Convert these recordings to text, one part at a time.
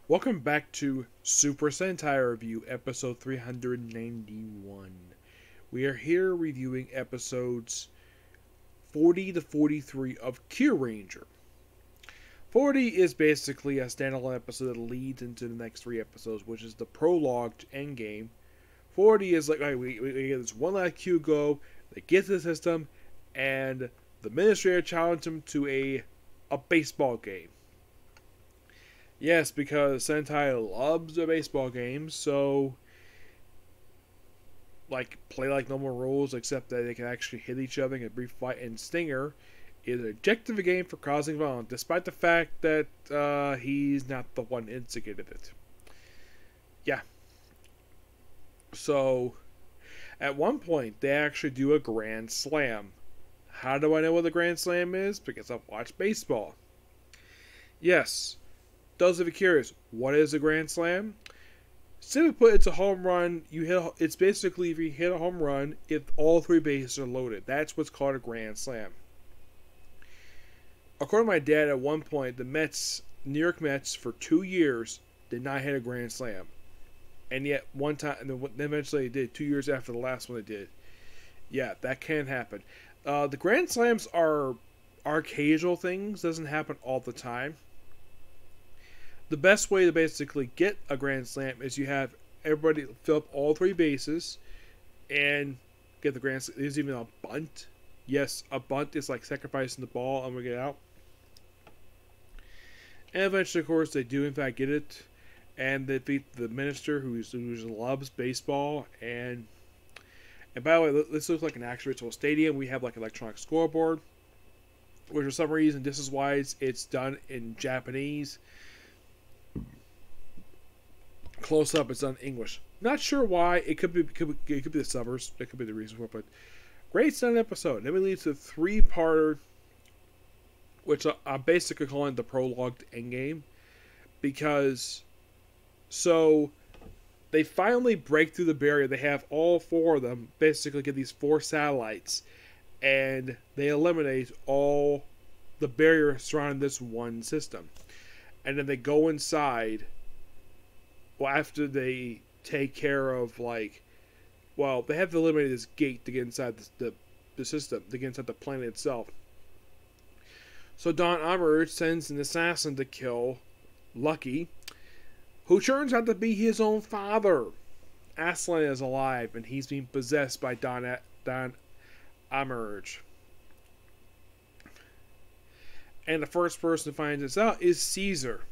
Welcome back to Super Sentai Review, episode 391. We are here reviewing episodes 40 to 43 of Kyuranger. 40 is basically a standalone episode that leads into the next three episodes, which is the prologue to Endgame. 40 is like, right, we get this one last Q go, they get to the system, and the Administrator challenged him to a baseball game. Yes, because Sentai loves their baseball games, so play like normal rules, except that they can actually hit each other in a brief fight. And Stinger is ejected the game for causing violence, despite the fact that he's not the one instigated it. Yeah. So at one point, they actually do a grand slam. How do I know what a grand slam is? Because I've watched baseball. Yes. Those of you curious, what is a grand slam? Simply put, it's a home run. It's basically if you hit a home run, if all three bases are loaded. That's what's called a grand slam. According to my dad, at one point, the New York Mets, for 2 years, did not hit a grand slam, and yet one time, and then eventually they did. 2 years after the last one, they did. Yeah, that can happen. The grand slams are occasional things. Doesn't happen all the time. The best way to basically get a grand slam is you have everybody fill up all three bases and get the grand slam. There's even a bunt. Yes, a bunt is like sacrificing the ball and we get out. And eventually, of course, they do in fact get it, and they beat the minister who loves baseball. And by the way, this looks like an actual virtual stadium. We have like an electronic scoreboard, which for some reason this is why it's done in Japanese. Close up, it's done in English. Not sure why. It could be the subbers. It could be the reason for it. But great Sentai episode. Then we lead to a three-parter, which I'm basically calling the prologue to Endgame, because they finally break through the barrier. They have all four of them basically get these 4 satellites, and they eliminate all the barriers surrounding this one system. And then they go inside. Well, after they take care of they have to eliminate this gate to get inside the system, to get inside the planet itself. So Don Amber sends an assassin to kill Lucky, who turns out to be his own father. Aslan is alive, and he's being possessed by Don Amerge. And the first person to find this out is Caesar,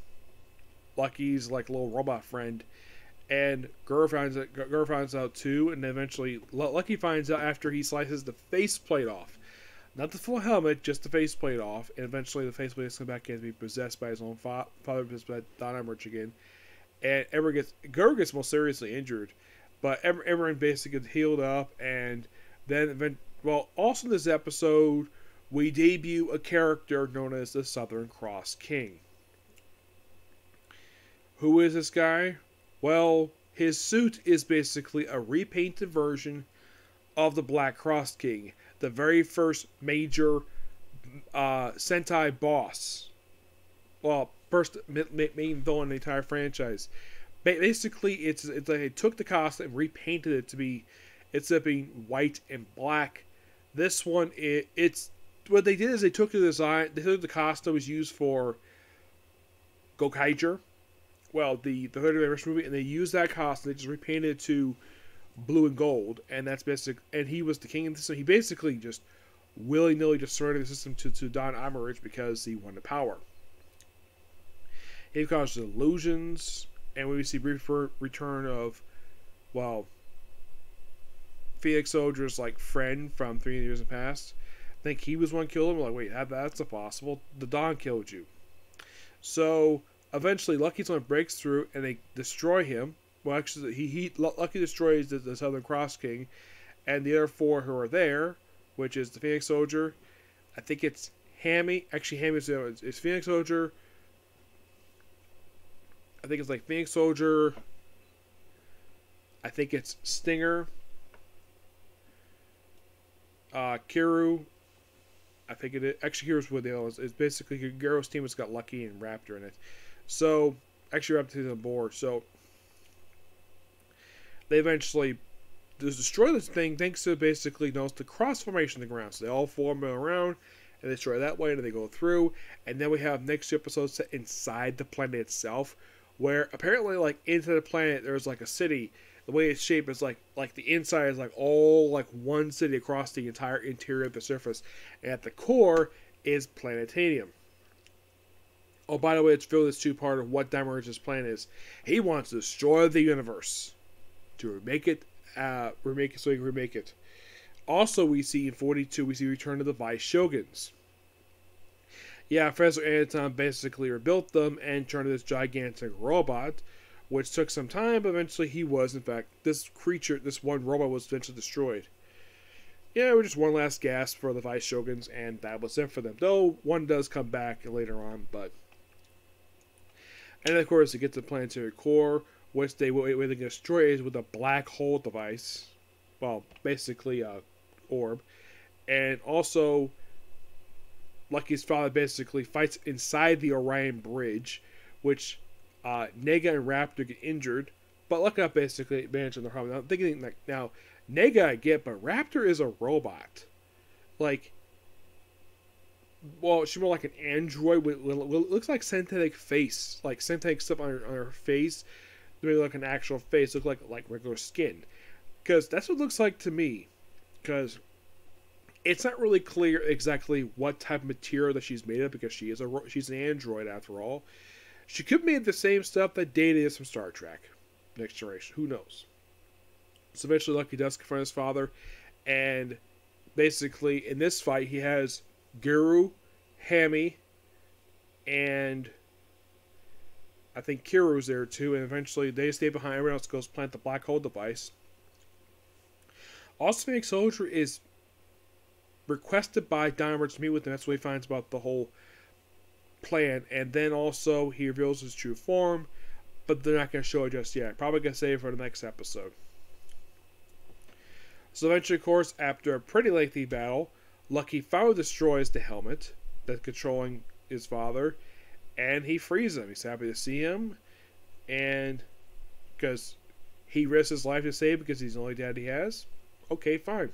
Lucky's little robot friend, and Gur finds out too, and eventually Lucky finds out after he slices the faceplate off, not the full helmet, just the faceplate off, and eventually the faceplate is come back in to be possessed by his own father, possessed by Don Emerich again, and Gur gets most seriously injured, but everyone basically gets healed up, and then also in this episode we debut a character known as the Southern Cross King. Who is this guy? Well, his suit is basically a repainted version of the Black Cross King, the very first major Sentai boss. Well, first main villain in the entire franchise. Basically, it's like they took the costume and repainted it to be, instead of being white and black. This one, it's what they did is they took the design, they took the costume was used for Gokaiger. Well, the third anniversary movie, and they used that costume. They just repainted it to blue and gold, and that's basic. And he was the king of the system. He basically just willy-nilly just surrendered the system to Don Americh because he wanted power. He caused illusions, and we see brief return of, Phoenix Soldier's friend from 3 years in the past. I think he was one who killed him. We're like, wait, that's impossible. The Don killed you. So eventually, Lucky's one breaks through and they destroy him. Well, actually, Lucky destroys the Southern Cross King, and the other 4 who are there, which is the Phoenix Soldier. I think it's Hammy. Actually, Hammy is Phoenix Soldier. I think it's Phoenix Soldier. I think it's Stinger. Kiru. I think it is. Actually, here's what the other is. It's basically Garo's team has got Lucky and Raptor in it. So Actually, we're up to the board. So they eventually destroy this thing thanks to basically the cross formation of the ground. So they all form around and they destroy that way, and they go through. And then we have next two episodes set inside the planet itself, where apparently, like, into the planet, there's like a city. The way it's shaped is like the inside is like all like one city across the entire interior of the surface, and at the core is planetanium. Oh, by the way, it's filled this two-part of what Dimerge's plan is. He wants to destroy the universe to remake it so he can remake it. Also, we see in 42, we see Return of the Vice Shoguns. Yeah, Professor Anton basically rebuilt them and turned this gigantic robot, which took some time, but eventually he was, in fact, this one robot was eventually destroyed. Yeah, we're just one last gasp for the Vice Shoguns, and that was it for them. Though, one does come back later on, but... And of course, they get to the planetary core, which they can destroy is with a black hole device. Well, basically a orb. And also, Lucky's father basically fights inside the Orion Bridge, which Nega and Raptor get injured. But Lucky basically managed the problem. Now, I'm thinking, like, now, Nega I get, but Raptor is a robot. Like, well, she's more like an android with looks like synthetic face, like synthetic stuff on her face, really like an actual face, look like regular skin, because that's what it looks like to me. Because it's not really clear exactly what type of material that she's made of, because she's an android after all. She could be made the same stuff that Data is from Star Trek Next Generation. Who knows? So eventually, Lucky does confront his father, and basically in this fight he has Guru, Hammy, and I think Kiru's there too, and eventually they stay behind. Everyone else goes plant the black hole device. Also, Phoenix Soldier is requested by Dynamite to meet with him. That's what he finds about the whole plan, and then also he reveals his true form, but they're not going to show it just yet. Probably going to save it for the next episode. So eventually, of course, after a pretty lengthy battle, Lucky finally destroys the helmet that's controlling his father, and he frees him. He's happy to see him, and because he risks his life to save because he's the only dad he has. Okay, fine.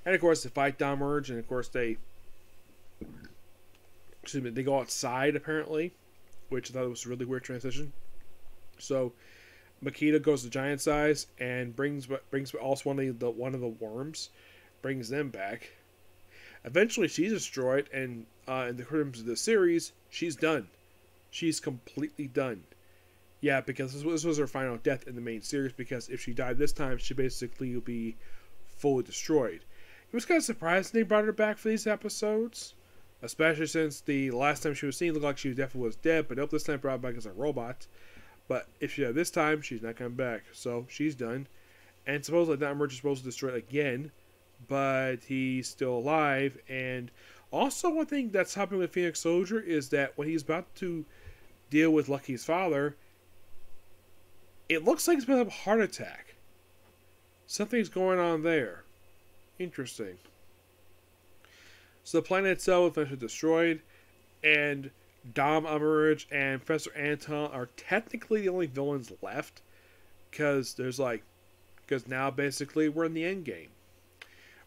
And of course, they fight Domerge, and of course they go outside apparently, which I thought was a really weird transition. So Makita goes to giant size and brings also one of the worms, brings them back. Eventually, she's destroyed, and in the terms of the series, she's done. She's completely done. Yeah, because this was her final death in the main series, because if she died this time, she basically would be fully destroyed. It was kind of surprising they brought her back for these episodes, especially since the last time she was seen looked like she definitely was dead, but nope, this time brought her back as a robot. But if she died this time, she's not coming back, so she's done. And supposedly that Emerge is supposed to destroy it again, but he's still alive. And also, one thing that's happening with Phoenix Soldier is that when he's about to deal with Lucky's father, it looks like he's going to have a heart attack. Something's going on there. Interesting. So the planet itself is eventually destroyed, and Dom Emerge and Professor Anton are technically the only villains left, because now basically we're in the Endgame.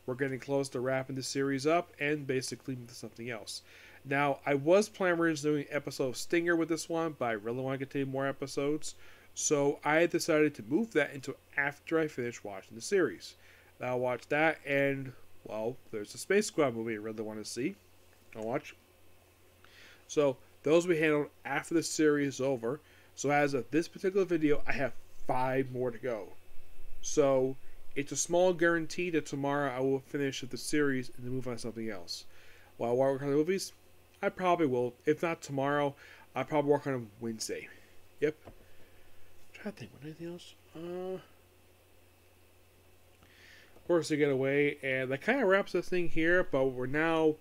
We're getting close to wrapping the series up and basically into something else. Now, I was planning on doing an episode of Stinger with this one, but I really want to continue more episodes, so I decided to move that into after I finish watching the series. I'll watch that, and, well, there's a Space Squad movie I really want to see. I'll watch. So, those will be handled after the series is over. So, as of this particular video, I have 5 more to go. So, it's a small guarantee that tomorrow I will finish the series and then move on to something else. While I work on the movies, I probably will. If not tomorrow, I'll probably work on them Wednesday. Yep. I'm trying to think. What anything else? Of course, they get away, and that kind of wraps this thing here. But we're now,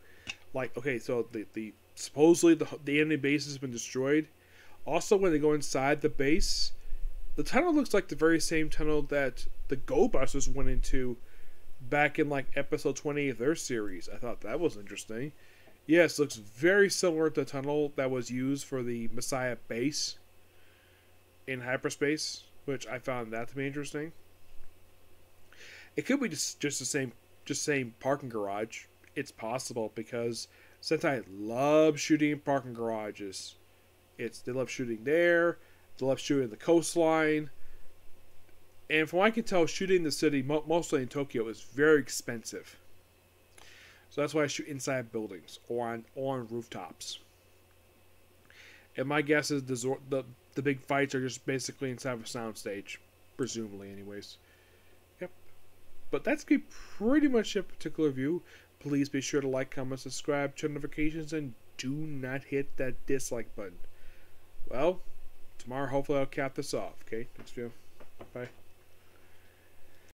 like, okay, so the supposedly the enemy base has been destroyed. Also, when they go inside the base, the tunnel looks like the very same tunnel that the Go Busters went into back in like episode 20 of their series. I thought that was interesting. Yes, looks very similar to the tunnel that was used for the Messiah base in hyperspace, which I found that to be interesting. It could be just the same parking garage. It's possible because Sentai loves shooting in parking garages. They love shooting there. They love shooting the coastline. And from what I can tell, shooting in the city, mostly in Tokyo, is very expensive. So that's why I shoot inside buildings or on rooftops. And my guess is the big fights are just basically inside of a soundstage, presumably, anyways. Yep. But that's going to be pretty much a particular view. Please be sure to like, comment, subscribe, turn notifications, and do not hit that dislike button. Well, tomorrow hopefully I'll cap this off. Okay, next video. Bye.